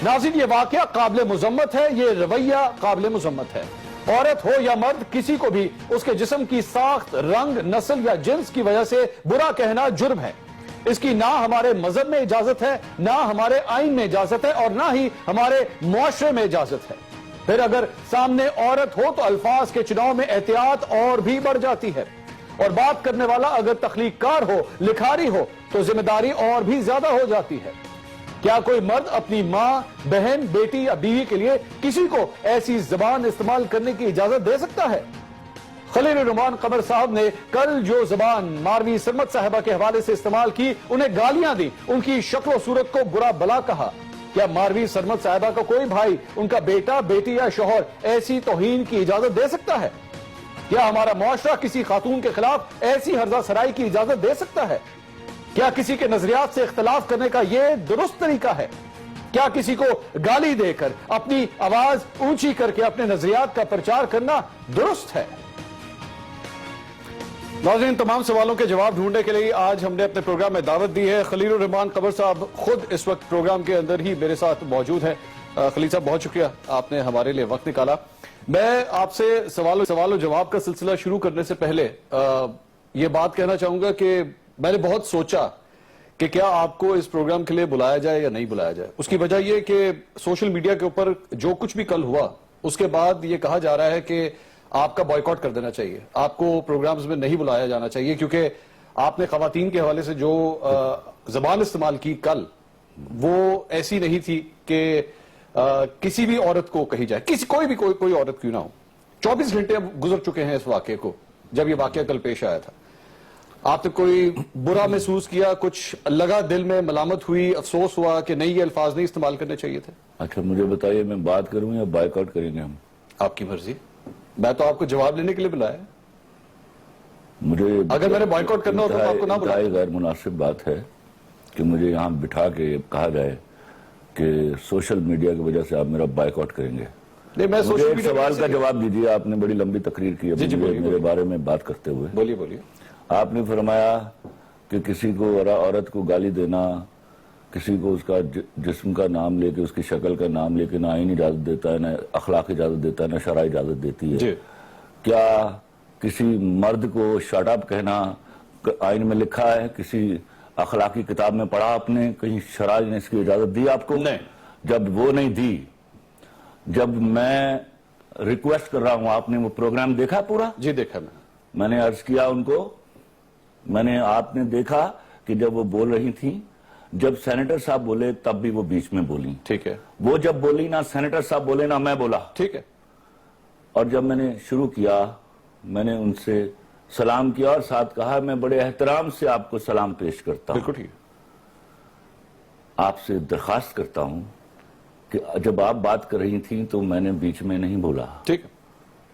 ناظرین یہ واقعہ قابل مذمت ہے، یہ رویہ قابل مذمت ہے۔ عورت ہو یا مرد، کسی کو بھی اس کے جسم کی ساخت، رنگ، نسل یا جنس کی وجہ سے برا کہنا جرم ہے۔ اس کی نہ ہمارے مذہب میں اجازت ہے، نہ ہمارے آئین میں اجازت ہے، اور نہ ہی ہمارے معاشرے میں اجازت ہے۔ پھر اگر سامنے عورت ہو تو الفاظ کے چناؤ میں احتیاط اور بھی بڑھ جاتی ہے، اور بات کرنے والا اگر تخلیق کار ہو، لکھاری ہو، تو ذمہ داری اور بھی زیادہ ہو جاتی ہے۔ کیا کوئی مرد اپنی ماں، بہن، بیٹی یا بیوی کے لیے کسی کو ایسی زبان استعمال کرنے کی اجازت دے سکتا ہے؟ خلیل الرحمان قمر صاحب نے کل جو زبان ماروی سرمد صاحبہ کے حوالے سے استعمال کی، انہیں گالیاں دی، ان کی شکل و صورت کو برا بلا کہا۔ کیا ماروی سرمد صاحبہ کا کوئی بھائی، ان کا بیٹا، بیٹی یا شوہر ایسی توہین کی اجازت دے سکتا ہے؟ کیا ہمارا معاشرہ کسی خاتون کے خلاف ایسی ہرزہ سرائی کی اجازت دے سکتا ہے؟ کیا کسی کے نظریات سے اختلاف کرنے کا یہ درست طریقہ ہے؟ کیا کسی کو گالی دے کر، اپنی آواز اونچی کر کے اپنے نظریات کا پرچار کرنا درست ہے؟ ناظرین، تمام سوالوں کے جواب ڈھونڈنے کے لیے آج ہم نے اپنے پروگرام میں دعوت دی ہے۔ خلیل الرحمان قمر صاحب خود اس وقت پروگرام کے اندر ہی میرے ساتھ موجود ہیں۔ خلیل صاحب، بہت شکریہ، آپ نے ہمارے لیے وقت نکالا۔ میں آپ سے سوال و جواب کا سلسلہ شروع کرنے سے پہلے یہ بات کہنا چاہوں گا کہ میں نے بہت سوچا کہ کیا آپ کو اس پروگرام کے لیے بلایا جائے یا نہیں بلایا جائے۔ اس کی وجہ یہ کہ سوشل میڈیا کے اوپر جو کچھ بھی کل ہوا، اس کے بعد یہ کہا جا رہا ہے کہ آپ کا بائیکاٹ کر دینا چاہیے، آپ کو پروگرامز میں نہیں بلایا جانا چاہیے، کیونکہ آپ نے خواتین کے حوالے سے جو زبان استعمال کی کل، وہ ایسی نہیں تھی کہ کسی بھی عورت کو کہی جائے، کوئی عورت کیوں نہ ہو۔ 24 گھنٹے اب گزر چکے ہیں اس واقعے کو، جب یہ واقعہ کل پیش آیا تھا۔ آپ نے کوئی برا محسوس کیا، کچھ لگا دل میں، ملامت ہوئی، افسوس ہوا کہ نہیں، یہ الفاظ نہیں استعمال کرنے چاہیے تھے؟ اچھا مجھے بتائیے، میں بات کروں یا بائیکاٹ کریں گے ہم؟ آپ کی مرضی، میں تو آپ کو جواب لینے کے لیے بلایا۔ مجھے اگر میں نے بائیکاٹ کرنا ہوتا تو آپ کو نہ بلایا۔ غیر مناسب بات ہے کہ مجھے یہاں بٹھا کے کہا جائے کہ سوشل میڈیا کی وجہ سے آپ میرا بائیکاٹ کریں گے۔ مجھے ایک سوال کا جواب دیجیے، آپ نے بڑی لمبی تقریر کی ہے میرے بارے میں بات کرتے ہوئے۔ بولیے۔ آپ نے فرمایا کہ کسی کو عورت کو گالی دینا، کسی کو اس کا جسم کا نام لے کے، اس کی شکل کا نام لے کے نہ آئین اجازت دیتا ہے، نہ اخلاق اجازت دیتا ہے، نہ شرع اجازت دیتی ہے۔ کیا کسی مرد کو شٹ اپ کہنا آئین میں لکھا ہے؟ کسی اخلاقی کتاب میں پڑھا آپ نے؟ کہیں شرع نے اس کی اجازت دی آپ کو؟ نہیں۔ جب وہ نہیں دی، جب میں ریکویسٹ کر رہا ہوں، آپ نے وہ پروگرام دیکھا پورا؟ جی دیکھا میں نے عرض کیا ان کو، آپ نے دیکھا کہ جب وہ بول رہی تھیں، جب سینیٹر صاحب بولے تب بھی وہ بیچ میں بولی۔ ٹھیک ہے۔ وہ جب بولی، نہ سینیٹر صاحب بولے نہ میں بولا۔ ٹھیک ہے۔ اور جب میں نے شروع کیا، میں نے ان سے سلام کیا اور ساتھ کہا میں بڑے احترام سے آپ کو سلام پیش کرتا ہوں۔ بالکل ٹھیک ہے۔ آپ سے درخواست کرتا ہوں کہ جب آپ بات کر رہی تھیں تو میں نے بیچ میں نہیں بولا۔ ٹھیک ہے۔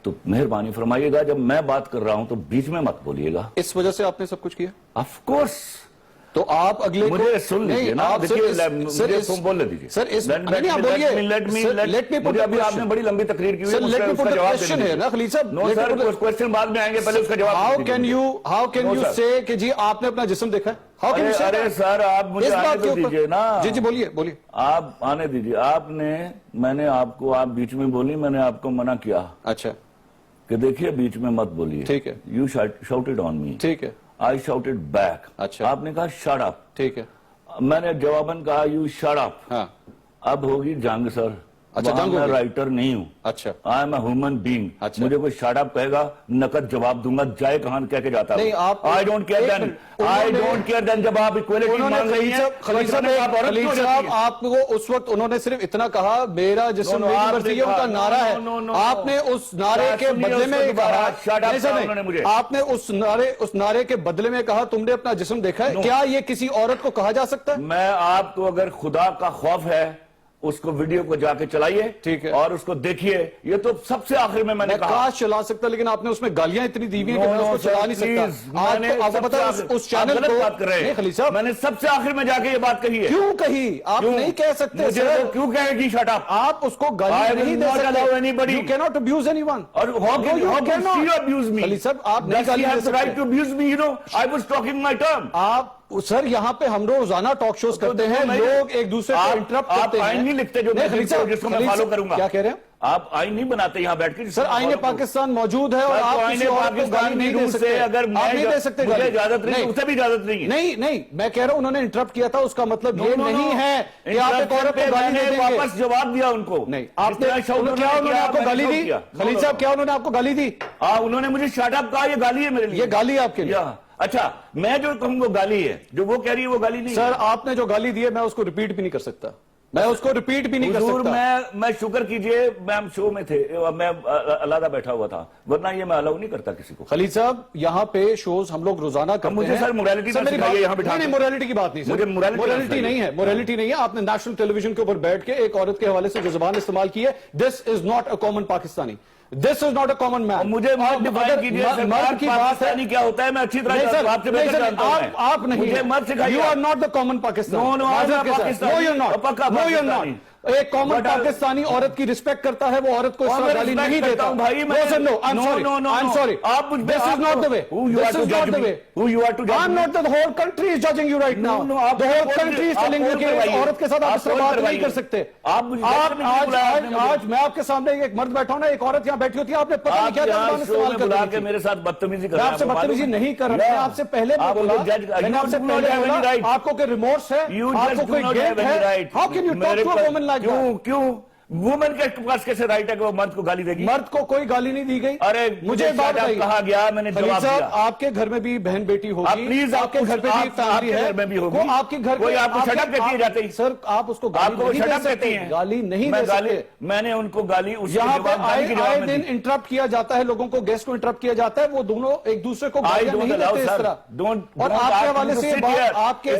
تو مہربانی فرمائیے گا جب میں بات کر رہا ہوں تو بیچ میں مت بولیے گا۔ اس وجہ سے آپ نے سب کچھ کیا؟ Of course. تو آپ اگلے مجھے سن لیجئے نا، مجھے بول دیجئے۔ سر اس مجھے ابھی آپ نے بڑی لمبی تقریر کی ہوئی ہے، اس کا جواب دیجئے۔ نو سر، کوئسچن بعد میں آئیں گے، پہلے اس کا جواب دیجئے۔ How can you say کہ جی آپ نے اپنا جسم دیکھا ہے؟ ارے سر، آپ مجھے آنے تو دیجئے نا۔ جی بولیے۔ آپ آنے دیجئے۔ میں نے آپ کو، آپ بیچ میں بولی، میں نے آپ کو منع کیا اچھا کہ دیکھیے بیچ میں مت بولیے۔ ٹھیک ہے۔ You shouted on me۔ ٹھیک ہے۔ I shouted back۔ اچھا۔ آپ نے کہا shut up۔ ٹھیک ہے۔ میں نے جواباً کہا you shut up۔ ہاں۔ اب ہوگی جنگ سر۔ اچھا، جنگ ہوگی۔ میں رائٹر نہیں ہوں۔ اچھا۔ I am a human being۔ اچھا۔ مجھے کوئی shut up کہے گا، نقد جواب دوں گا، جائے کہاں کہہ کے جاتا ہوں۔ نہیں آپ I don't care then جب آپ equality مانگ رہی ہیں۔ خلیل صاحب آپ کو اس وقت انہوں نے صرف اتنا کہا میرا جسم میری مرضی ہے، ان کا نعرہ ہے۔ آپ نے اس نعرے کے بدلے میں کہا، آپ نے اس نعرے کے بدلے میں کہا تم نے اپنا جسم دیکھا ہے؟ کیا یہ کسی عورت کو کہا جا سکتا ہے؟ میں آپ کو، اگر خدا کا خوف ہے، اس کو ویڈیو کو جا کے چلائیے، ٹھیک ہے، اور اس کو دیکھیے۔ یہ تو سب سے آخر میں نے کہا کاش چلا سکتا، لیکن آپ نے اس میں گالیاں اتنی دی ہوئی ہیں کہ میں اس کو چلا نہیں سکتا۔ آپ کو پتا ہے اس چینل کو، نہیں خلیل صاحب، میں نے سب سے آخر میں جا کے یہ بات کہی ہے۔ کیوں کہی؟ آپ نہیں کہہ سکتے سر۔ کیوں کہے گی شٹ اپ؟ آپ اس کو گالی نہیں دے سکتے۔ You cannot abuse anyone۔ اور how can you abuse me؟ خلیل صاحب آپ نہیں Does he have the right to abuse me? You know, I was talking my term۔ آپ سر یہاں پہ ہم لوگ روزانہ ٹاک شوز کرتے ہیں, لوگ ایک دوسرے کو انٹرپٹ کرتے ہیں. آپ آئین نہیں لکھتے جو جس کو میں فالو کروں گا. کیا کہہ رہے ہیں آپ آئین نہیں بناتے یہاں بیٹھ کے. سر آئین پاکستان موجود ہے اور آپ کسی اور کو گالی نہیں دے سکتے. اگر آپ نہیں دے سکتے, مجھے اجازت نہیں, اسے بھی اجازت نہیں ہے. نہیں میں کہہ رہا ہوں انہوں نے انٹرپٹ کیا تھا, اس کا مطلب یہ نہیں ہے کہ آپ ایک عورت کو گالی دے دیں گے. واپس جواب دیا ان کو. نہیں آپ نے کیا انہوں نے آپ کو گالی دی؟ خلیل صاحب کیا انہوں نے آپ کو گالی دی؟ انہوں نے مجھے شٹ اپ کہا, یہ گالی ہے میرے لیے. یہ گالی ہے آپ کے لیے؟ اچھا میں جو کہوں گا گالی ہے, جو وہ کہہ رہی ہے وہ گالی نہیں. سر آپ نے جو گالی دی ہے میں اس کو ریپیٹ بھی نہیں کر سکتا, میں اس کو ریپیٹ بھی نہیں کر سکتا. میں شکر کیجئے میں شو میں تھے, میں علیحدہ بیٹھا ہوا تھا, ورنہ یہ میں الاؤ نہیں کرتا کسی کو. خلیل صاحب یہاں پہ شوز ہم لوگ روزانہ کرتے ہیں. مجھے سر موریلٹی نہیں, موریلٹی کی بات نہیں سر, موریلٹی نہیں ہے, موریلٹی نہیں ہے. آپ نے نیشنل ٹیلی ویژن کے اوپر بیٹھ کے ایک عورت کے حوالے سے جو زبان استعمال کی ہے, this is not a common Pakistani, this is not a common man. مجھے مرد کی بات ہے کیا ہوتا ہے, میں اچھی طرح آپ سے بہتر جانتا ہوں. آپ نہیں, مجھے مرد سکھائیے. You are not the common Pakistani. No you are not. ایک کامن پاکستانی عورت کی رسپیکٹ کرتا ہے, وہ عورت کو اس طرح گالی نہیں دیتا. عورت کے ساتھ آپ اس طرح بات نہیں کر سکتے. آج میں آپ کے سامنے ایک مرد بیٹھا ہوں نا, ایک عورت یہاں بیٹھی ہوتی ہے, آپ نے پتہ نہیں کیا زبان استعمال کر کے میرے ساتھ بدتمیزی کر رہے ہیں. آپ سے بدتمیزی نہیں کر رہے ہیں, آپ سے پہلے میں نے آپ سے پہلے بولا آپ کو کوئی ریمورس ہے, آپ کو کوئی گلٹ ہے. How can you talk to a woman like that? کیوں وومن کے پاس کیسے رائٹ ہے کہ وہ مرد کو گالی دے گی؟ مرد کو کوئی گالی نہیں دی گئی. ارے مجھے بات کہا گیا, میں نے جواب دیا. آپ کے گھر میں بھی بہن بیٹی ہوگی, پلیز آپ کے گھر پہ بھی فیملی ہے, آپ کے گھر کوئی آپ کو شٹ اپ کہتی ہے جاتے ہی. سر آپ اس کو گالی نہیں دے سکتے, گالی نہیں دے سکتے. میں نے ان کو گالی یہاں پہ آئے دن انٹرپٹ کیا جاتا ہے, لوگوں کو گیسٹ کو انٹرپٹ کیا جاتا ہے, وہ دونوں ایک دوسرے کو گالیاں نہیں دیتے اس طرح. اور آپ کے حوالے سے آپ کے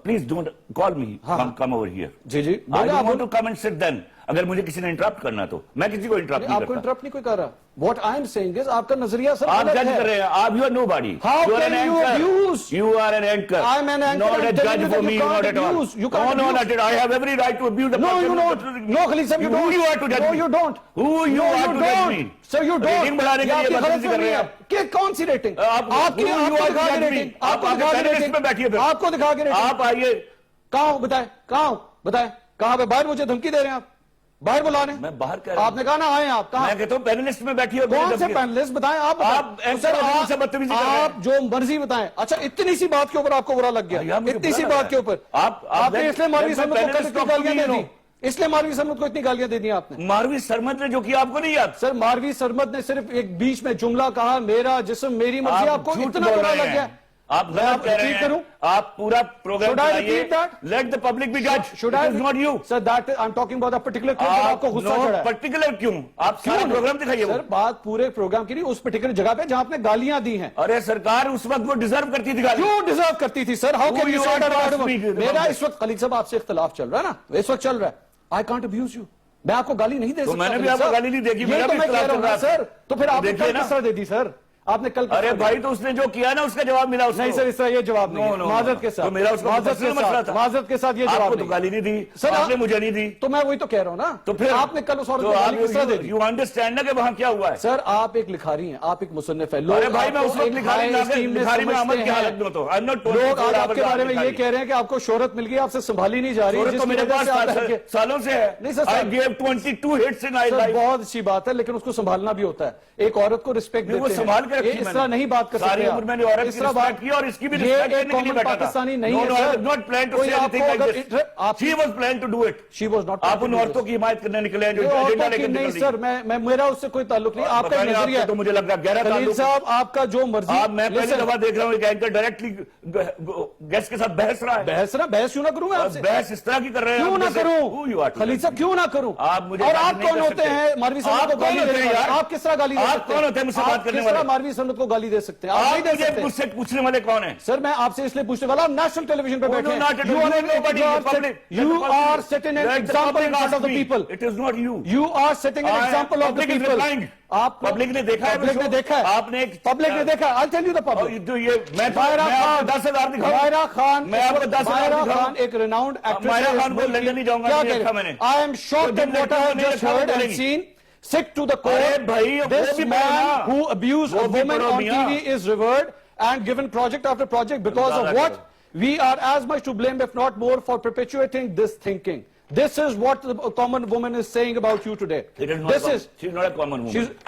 please don't call me, come over here. جی I don't want to come and sit then. اگر مجھے کسی نے انٹرپٹ کرنا تو میں کسی کو انٹرپٹ نہیں کرتا. آپ کو انٹرپٹ نہیں کوئی کر رہا. What I am saying is آپ کا نظریہ سر آپ جج کر رہے ہیں. آپ you are nobody. How can you abuse? You are an anchor. I am an anchor. Not a judge for me. Not at all. You can't abuse. I have every right to abuse the person. No, you don't. No, Khalid sahab, you don't. Who you are to judge me? No, you don't. Who you are to judge me? Sir, you don't. Rating بڑھانے کے لیے بدتمیزی کر رہے ہیں. کہ کون سی rating? آپ کی دکھا کے ریٹنگ. آپ کو دکھا کے ریٹنگ. آپ کو دکھا کے ریٹنگ. آپ آئیے. کہاں بتائیں, بتائیں کہاں پہ؟ باہر مجھے دھمکی دے رہے ہیں آپ, باہر بلانے. میں باہر کہہ رہا ہوں. آپ نے کہا نا آئیں آپ, کہاں؟ میں کہتا ہوں پینلسٹ میں بیٹھی ہو. کون سے پینلسٹ بتائیں آپ؟ آپ جو مرضی بتائیں. اچھا اتنی سی بات کے اوپر آپ کو برا لگ گیا, اتنی سی بات کے اوپر آپ نے اس لیے ماروی سرمد کو اتنی گالیاں دے دی, اس لیے ماروی سرمد کو اتنی گالیاں دے دی آپ نے. ماروی سرمد نے جو کیا آپ کو نہیں یاد؟ سر ماروی سرمد نے صرف ایک بیچ میں جملہ کہا, میرا جسم میری مرضی, آپ کو اتنا برا لگ گیا. آپ غلط کہہ رہے ہیں. آپ پورا programme چلائیے. Let the public be judge. It is not you. Sir, that I'm talking about a particular clip. آپ کو غصہ چڑھا ہے. پرٹیکولر کیوں؟ آپ سارا پروگرام دکھائیے. سر بات پورے پروگرام کی نہیں, اس پرٹیکولر جگہ پہ جہاں آپ نے گالیاں دی ہیں. ارے سرکار اس وقت وہ ڈیزرو کرتی تھی گالی. کیوں ڈیزرو کرتی تھی سر؟ ہاؤ کین یو سے دیٹ؟ میرا اس وقت خلیل صاحب آپ سے اختلاف چل رہا ہے نا, اس وقت چل رہا ہے. I can't abuse you. میں آپ کو گالی نہیں دے سکتا. میں نے بھی آپ کو گالی نہیں دے گی. یہ تو میں کہہ رہا ہوں سر. تو پھر آپ نے کس طرح دے دی سر؟ آپ نے کل, ارے بھائی تو اس نے جو کیا نا اس کا جواب ملا. نہیں سر اس طرح یہ جواب نہیں, معذرت کے ساتھ, معذرت کے ساتھ یہ جواب. آپ کو تو گالی نہیں دی سر, آپ نے مجھے نہیں دی. تو میں وہی تو کہہ رہا ہوں نا. تو پھر آپ نے کل اس عورت کو گالی کس طرح دے دی؟ یو انڈرسٹینڈ نا کہ وہاں کیا ہوا ہے. سر آپ ایک لکھاری ہیں, آپ ایک مصنف ہیں. ارے بھائی میں اس وقت لکھاری میں عمل کی حالت میں ہوتا ہوں. لوگ آج آپ کے بارے میں یہ کہہ رہے ہیں کہ آپ کو شہرت مل گئی, آپ سے سنبھالی نہیں جا رہی. شہرت تو میرے پاس سالوں سے ہے. نہیں سر, I gave 22 hits in my life. بہت اچھی بات ہے, لیکن اس کو سنبھالنا بھی ہوتا ہے. ایک عورت کو رسپیکٹ دیتے ہیں, وہ سنبھال کے رکھی. اس طرح نہیں بات کر سکتے. میں نے عورت کی رسپیکٹ کی اور اس کی بھی رسپیکٹ کرنے کے لیے بیٹھا تھا. پاکستانی نہیں ہے سر. not plan to say anything like this. She was planned to do it. She was not. آپ ان عورتوں کی حمایت کرنے نکلے ہیں جو ایجنڈا لے کے نہیں سر, میں میرا اس سے کوئی تعلق نہیں. آپ کا نظریہ تو مجھے لگ رہا ہے گہرا تعلق. خلیل صاحب آپ کا جو مرضی. میں پہلی دفعہ دیکھ رہا ہوں ایک اینکر ڈائریکٹلی گیسٹ کے ساتھ بحث رہا ہے. بحث کیوں نہ کروں میں آپ سے؟ بحث اس طرح کی کر رہے ہیں. کیوں نہ کروں خلیل صاحب, کیوں نہ کروں؟ اور آپ کون ہوتے ہیں ماروی سرمد کو گالی دینے والے؟ آپ کس طرح گالی دے سکتے ہیں؟ آپ کون ہوتے ہیں مجھ سے بات کرنے والے؟ ماروی سرمد کو گالی دے سکتے ہیں؟ آپ نہیں دے سکتے. مجھ سے پوچھنے والے کون ہیں؟ سر میں آپ سے اس لیے پوچھنے والا, نیشنل ٹیلی ویژن پہ بیٹھے ہیں. You are setting an example in front of the people. It is not you. You are setting an example of the people. آپ پبلک نے دیکھا ہے, پبلک نے دیکھا ہے, آپ نے پبلک نے دیکھا ہے. I'll tell you the public. میں آپ کو 10,000 دکھاؤں. مائرہ خان, میں آپ کو 10,000 دکھاؤں. ایک renowned actress. مائرہ خان کو لندن نہیں جاؤں گا, نہیں دیکھا میں نے. I am shocked at what I have just heard and seen. Sick to the core. This man who abused a woman on TV is revered and given project after project because of what? We are as much to blame, if not more, for perpetuating this thinking. This is what the common woman is saying about you today. She's not a common woman.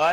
I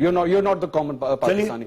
You're not the common Pakistani.